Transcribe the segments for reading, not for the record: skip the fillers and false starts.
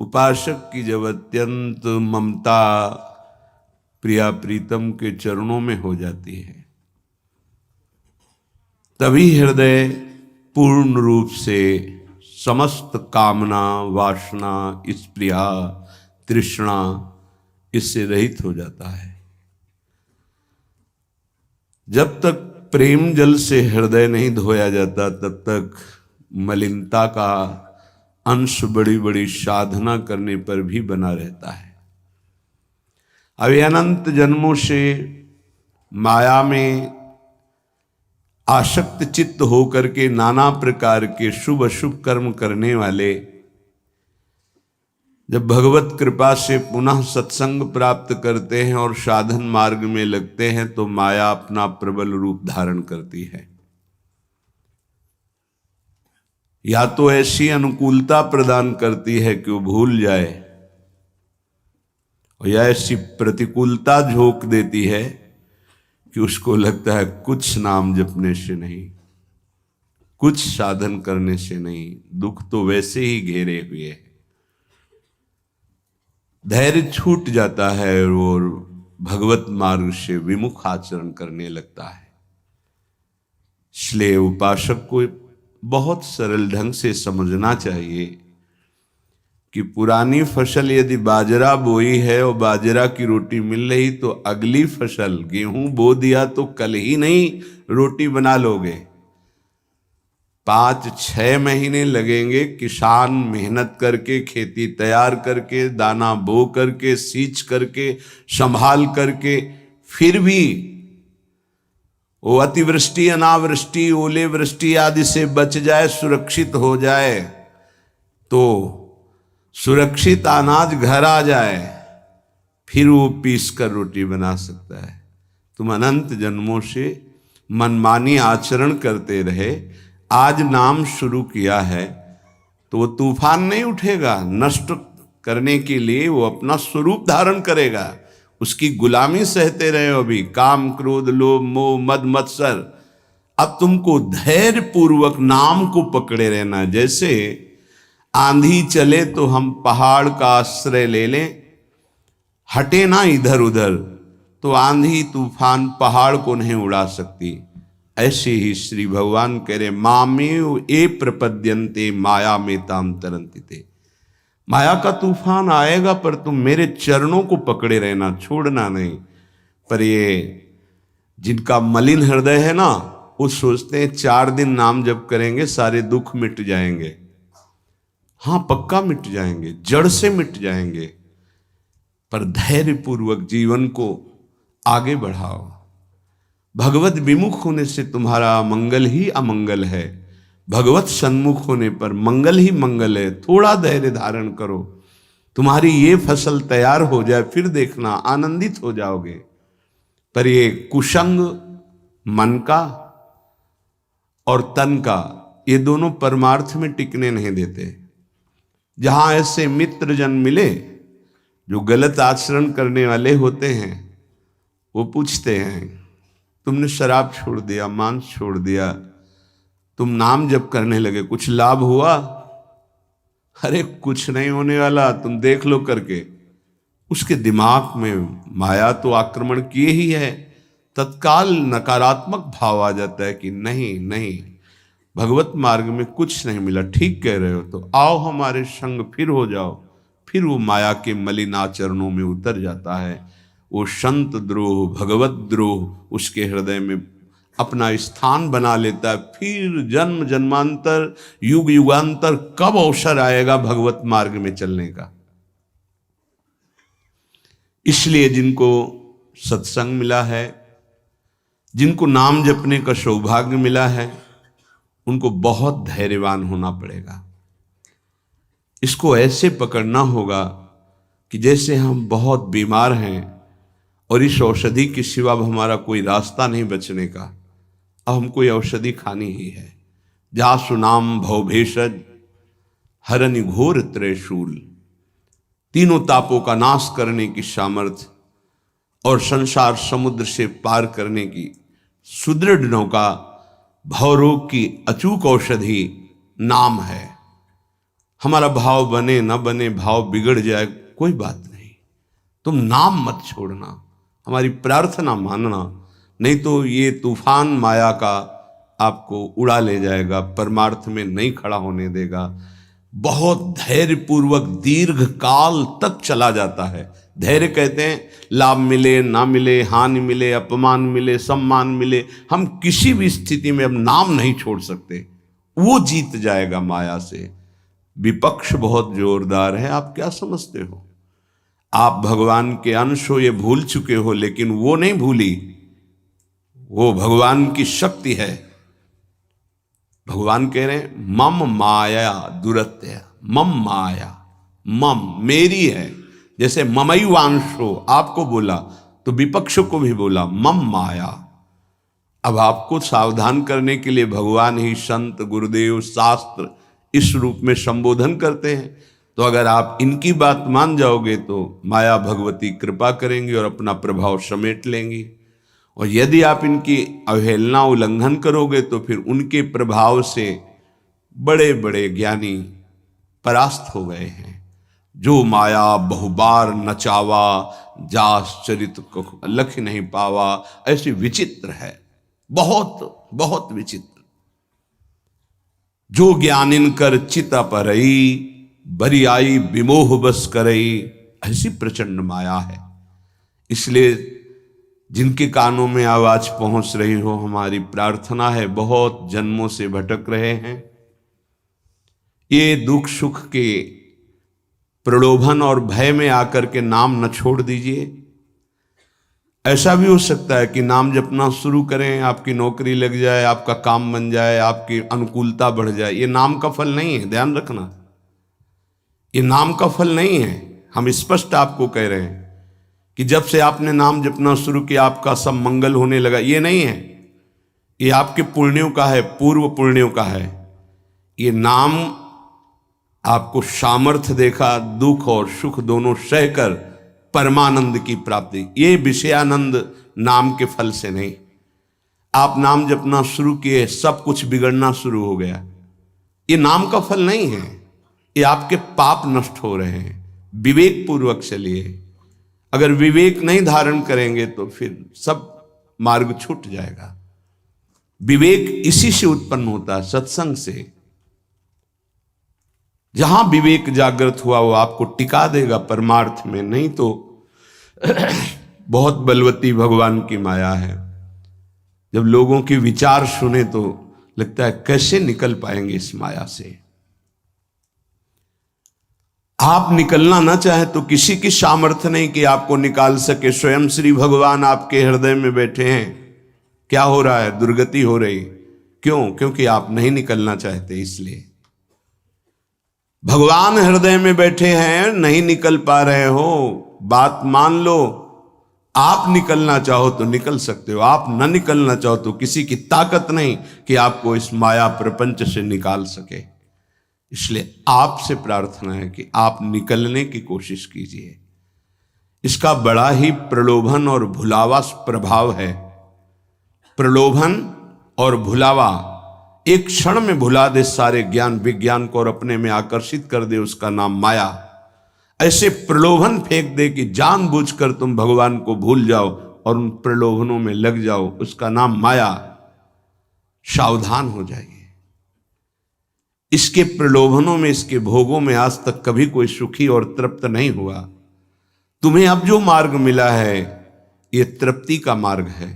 उपासक की जब अत्यंत ममता प्रिया प्रीतम के चरणों में हो जाती है, तभी हृदय पूर्ण रूप से समस्त कामना, वासना, स्पृहा, तृष्णा इससे रहित हो जाता है। जब तक प्रेम जल से हृदय नहीं धोया जाता, तब तक मलिनता का अंश बड़ी बड़ी साधना करने पर भी बना रहता है। अब अनंत जन्मों से माया में आसक्त चित्त होकर के नाना प्रकार के शुभ अशुभ कर्म करने वाले जब भगवत कृपा से पुनः सत्संग प्राप्त करते हैं और साधन मार्ग में लगते हैं, तो माया अपना प्रबल रूप धारण करती है। या तो ऐसी अनुकूलता प्रदान करती है कि वो भूल जाए, और या ऐसी प्रतिकूलता झोंक देती है कि उसको लगता है कुछ नाम जपने से नहीं, कुछ साधन करने से नहीं, दुख तो वैसे ही घेरे हुए है। धैर्य छूट जाता है और भगवत मार्ग से विमुख आचरण करने लगता है। इसलिए उपासक को बहुत सरल ढंग से समझना चाहिए कि पुरानी फसल यदि बाजरा बोई है और बाजरा की रोटी मिल रही, तो अगली फसल गेहूं बो दिया तो कल ही नहीं रोटी बना लोगे। 5-6 महीने लगेंगे किसान मेहनत करके, खेती तैयार करके, दाना बो करके, सींच करके, संभाल करके, फिर भी वो अतिवृष्टि, अनावृष्टि, ओले वृष्टि आदि से बच जाए, सुरक्षित हो जाए, तो सुरक्षित अनाज घर आ जाए, फिर वो पीस कर रोटी बना सकता है। तुम अनंत जन्मों से मनमानी आचरण करते रहे, आज नाम शुरू किया है तो वो तूफान नहीं उठेगा, नष्ट करने के लिए वो अपना स्वरूप धारण करेगा। उसकी गुलामी सहते रहे हो अभी, काम, क्रोध, लोभ, मोह, मद, मत्सर। अब तुमको धैर्य पूर्वक नाम को पकड़े रहना। जैसे आंधी चले तो हम पहाड़ का आश्रय ले लें, हटे ना इधर उधर, तो आंधी तूफान पहाड़ को नहीं उड़ा सकती। ऐसे ही श्री भगवान कह रहे, मामेव ए प्रपद्यन्ते माया में ताम तरन्ति ते। माया का तूफान आएगा पर तुम मेरे चरणों को पकड़े रहना, छोड़ना नहीं। पर ये जिनका मलिन हृदय है ना, वो सोचते हैं 4 दिन नाम जप करेंगे सारे दुख मिट जाएंगे। हाँ, पक्का मिट जाएंगे, जड़ से मिट जाएंगे, पर धैर्य पूर्वक जीवन को आगे बढ़ाओ। भगवत विमुख होने से तुम्हारा मंगल ही अमंगल है, भगवत सन्मुख होने पर मंगल ही मंगल है। थोड़ा धैर्य धारण करो, तुम्हारी ये फसल तैयार हो जाए, फिर देखना आनंदित हो जाओगे। पर ये कुसंग मन का और तन का, ये दोनों परमार्थ में टिकने नहीं देते। जहां ऐसे मित्र जन मिले जो गलत आचरण करने वाले होते हैं, वो पूछते हैं, तुमने शराब छोड़ दिया, मांस छोड़ दिया, तुम नाम जप करने लगे, कुछ लाभ हुआ? अरे कुछ नहीं होने वाला, तुम देख लो करके। उसके दिमाग में माया तो आक्रमण किए ही है। तत्काल नकारात्मक भाव आ जाता है कि नहीं नहीं, भगवत मार्ग में कुछ नहीं मिला, ठीक कह रहे हो, तो आओ हमारे संग, फिर हो जाओ। फिर वो माया के मलिन आचरणों में उतर जाता है। वो संत द्रोह, भगवत द्रोह उसके हृदय में अपना स्थान बना लेता है। फिर जन्म जन्मांतर, युग युगांतर कब अवसर आएगा भगवत मार्ग में चलने का। इसलिए जिनको सत्संग मिला है, जिनको नाम जपने का सौभाग्य मिला है, उनको बहुत धैर्यवान होना पड़ेगा। इसको ऐसे पकड़ना होगा कि जैसे हम बहुत बीमार हैं और इस औषधि के सिवा अब हमारा कोई रास्ता नहीं बचने का, अब हमको ये औषधि खानी ही है। जा सुनाम भव भेषज हरनि घोर त्रयशूल, तीनों तापों का नाश करने की सामर्थ्य और संसार समुद्र से पार करने की सुदृढ़ नौका, भवरोग की अचूक औषधि नाम है। हमारा भाव बने न बने, भाव बिगड़ जाए, कोई बात नहीं, तुम नाम मत छोड़ना, हमारी प्रार्थना मानना, नहीं तो ये तूफान माया का आपको उड़ा ले जाएगा, परमार्थ में नहीं खड़ा होने देगा। बहुत धैर्यपूर्वक दीर्घ काल तक चला जाता है। धैर्य कहते हैं लाभ मिले ना मिले, हानि मिले, अपमान मिले, सम्मान मिले, हम किसी भी स्थिति में अब नाम नहीं छोड़ सकते, वो जीत जाएगा माया से। विपक्ष बहुत जोरदार है, आप क्या समझते हो? आप भगवान के अंश हो, ये भूल चुके हो, लेकिन वो नहीं भूली, वो भगवान की शक्ति है। भगवान कह रहे हैं मम माया दुरत्य, मम माया, मम मेरी है। जैसे ममैवांशो आपको बोला तो विपक्ष को भी बोला मम माया। अब आपको सावधान करने के लिए भगवान ही संत, गुरुदेव, शास्त्र इस रूप में संबोधन करते हैं। तो अगर आप इनकी बात मान जाओगे तो माया भगवती कृपा करेंगी और अपना प्रभाव समेट लेंगी, और यदि आप इनकी अवहेलना उल्लंघन करोगे तो फिर उनके प्रभाव से बड़े बड़े ज्ञानी परास्त हो गए हैं। जो माया बहुबार नचावा, जास चरित को लख नहीं पावा, ऐसी विचित्र है, बहुत बहुत विचित्र। जो ज्ञानिन कर चिता परई, बरियाई विमोह बस करई, ऐसी प्रचंड माया है। इसलिए जिनके कानों में आवाज पहुंच रही हो, हमारी प्रार्थना है, बहुत जन्मों से भटक रहे हैं, ये दुख सुख के प्रलोभन और भय में आकर के नाम न छोड़ दीजिए। ऐसा भी हो सकता है कि नाम जपना शुरू करें, आपकी नौकरी लग जाए, आपका काम बन जाए, आपकी अनुकूलता बढ़ जाए। ये नाम का फल नहीं है, ध्यान रखना, ये नाम का फल नहीं है। हम स्पष्ट आपको कह रहे हैं कि जब से आपने नाम जपना शुरू किया आपका सब मंगल होने लगा, ये नहीं है। ये आपके पुण्यों का है, पूर्व पुण्यों का है। ये नाम आपको सामर्थ्य देखा, दुख और सुख दोनों सहकर परमानंद की प्राप्ति, ये विषयानंद नाम के फल से नहीं। आप नाम जपना शुरू किए, सब कुछ बिगड़ना शुरू हो गया, ये नाम का फल नहीं है, ये आपके पाप नष्ट हो रहे हैं। विवेक पूर्वक चलिए। अगर विवेक नहीं धारण करेंगे तो फिर सब मार्ग छूट जाएगा। विवेक इसी से उत्पन्न होता है, सत्संग से। जहां विवेक जागृत हुआ वो आपको टिका देगा परमार्थ में, नहीं तो बहुत बलवती भगवान की माया है। जब लोगों के विचार सुने तो लगता है कैसे निकल पाएंगे इस माया से। आप निकलना ना चाहे तो किसी की सामर्थ्य नहीं कि आपको निकाल सके। स्वयं श्री भगवान आपके हृदय में बैठे हैं। क्या हो रहा है? दुर्गति हो रही। क्यों? क्योंकि आप नहीं निकलना चाहते, इसलिए। भगवान हृदय में बैठे हैं, नहीं निकल पा रहे हो, बात मान लो। आप निकलना चाहो तो निकल सकते हो, आप न निकलना चाहो तो किसी की ताकत नहीं कि आपको इस माया प्रपंच से निकाल सके। इसलिए आपसे प्रार्थना है कि आप निकलने की कोशिश कीजिए। इसका बड़ा ही प्रलोभन और भुलावा प्रभाव है। प्रलोभन और भुलावा एक क्षण में भुला दे सारे ज्ञान विज्ञान को और अपने में आकर्षित कर दे, उसका नाम माया। ऐसे प्रलोभन फेंक दे कि जानबूझकर तुम भगवान को भूल जाओ और उन प्रलोभनों में लग जाओ, उसका नाम माया। सावधान हो जाइए। इसके प्रलोभनों में, इसके भोगों में आज तक कभी कोई सुखी और तृप्त नहीं हुआ। तुम्हें अब जो मार्ग मिला है ये तृप्ति का मार्ग है।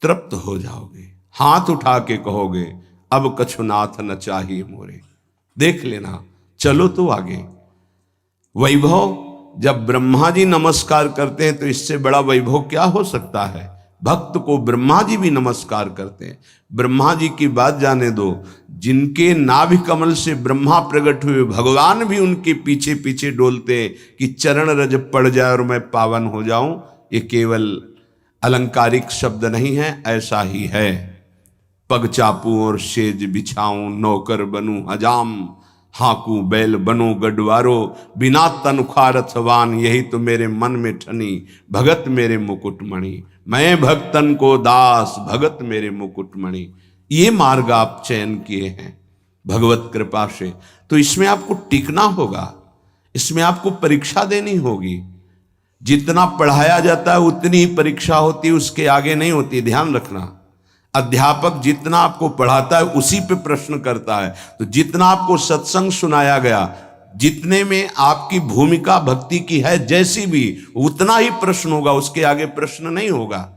तृप्त हो जाओगे, हाथ उठा के कहोगे अब कछुनाथ न चाहिए मोरे। देख लेना, चलो तो आगे। वैभव, जब ब्रह्मा जी नमस्कार करते हैं तो इससे बड़ा वैभव क्या हो सकता है। भक्त को ब्रह्मा जी भी नमस्कार करते हैं। ब्रह्मा जी की बात जाने दो, जिनके नाभि कमल से ब्रह्मा प्रकट हुए, भगवान भी उनके पीछे पीछे डोलते हैं कि चरण रज पड़ जाए और मैं पावन हो जाऊं। ये केवल अलंकारिक शब्द नहीं है, ऐसा ही है। पग चापू और सेज बिछाऊं, नौकर बनूं हजाम, हाकू बैल बनो गडवारो, बिना तन खारथवान, यही तो मेरे मन में ठनी, भगत मेरे मुकुटमणि। मैं भक्तन को दास, भगत मेरे मुकुटमणि। ये मार्ग आप चयन किए हैं। भगवत कृपा से। तो इसमें आपको टिकना होगा, इसमें आपको परीक्षा देनी होगी। जितना पढ़ाया जाता है उतनी ही परीक्षा होती है, उसके आगे नहीं होती, ध्यान रखना। अध्यापक जितना आपको पढ़ाता है उसी पे प्रश्न करता है। तो जितना आपको सत्संग सुनाया गया, जितने में आपकी भूमिका भक्ति की है जैसी भी, उतना ही प्रश्न होगा, उसके आगे प्रश्न नहीं होगा।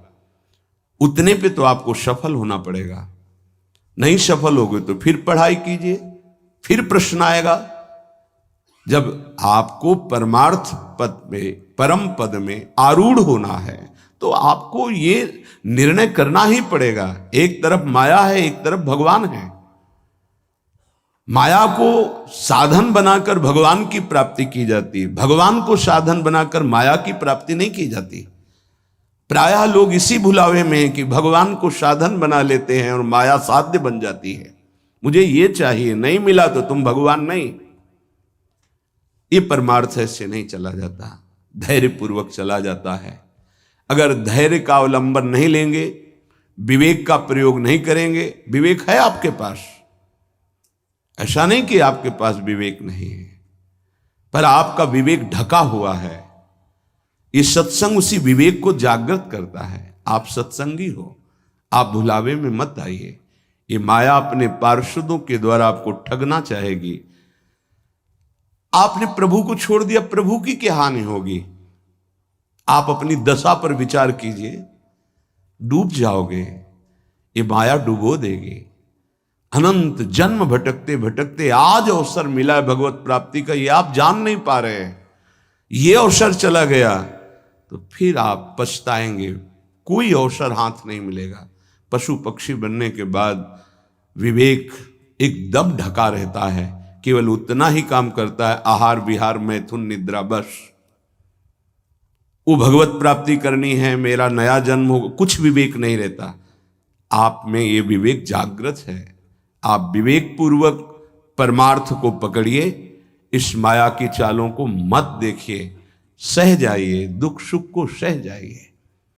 उतने पे तो आपको सफल होना पड़ेगा। नहीं सफल होगे तो फिर पढ़ाई कीजिए, फिर प्रश्न आएगा। जब आपको परमार्थ पद में, परम पद में आरूढ़ होना है तो आपको ये निर्णय करना ही पड़ेगा। एक तरफ माया है, एक तरफ भगवान है। माया को साधन बनाकर भगवान की प्राप्ति की जाती है, भगवान को साधन बनाकर माया की प्राप्ति नहीं की जाती। प्रायः लोग इसी भुलावे में हैं कि भगवान को साधन बना लेते हैं और माया साध्य बन जाती है। मुझे ये चाहिए, नहीं मिला तो तुम भगवान नहीं। ये परमार्थ ऐसे नहीं चला जाता, धैर्य पूर्वक चला जाता है। अगर धैर्य का अवलंबन नहीं लेंगे, विवेक का प्रयोग नहीं करेंगे, विवेक है आपके पास, ऐसा नहीं कि आपके पास विवेक नहीं है, पर आपका विवेक ढका हुआ है। ये सत्संग उसी विवेक को जागृत करता है। आप सत्संगी हो, आप भुलावे में मत आइए। ये माया अपने पार्षदों के द्वारा आपको ठगना चाहेगी। आपने प्रभु को छोड़ दिया, प्रभु की क्या हानि होगी? आप अपनी दशा पर विचार कीजिए, डूब जाओगे। ये माया डुबो देगी। अनंत जन्म भटकते भटकते आज अवसर मिला है भगवत प्राप्ति का, ये आप जान नहीं पा रहे हैं। ये अवसर चला गया तो फिर आप पछताएंगे, कोई अवसर हाथ नहीं मिलेगा। पशु पक्षी बनने के बाद विवेक एकदम ढका रहता है, केवल उतना ही काम करता है, आहार विहार मैथुन निद्रा, बस। वो भगवत प्राप्ति करनी है, मेरा नया जन्म हो, कुछ विवेक नहीं रहता। आप में ये विवेक जागृत है। आप विवेक पूर्वक परमार्थ को पकड़िए, इस माया की चालों को मत देखिए, सह जाइए, दुख सुख को सह जाइए।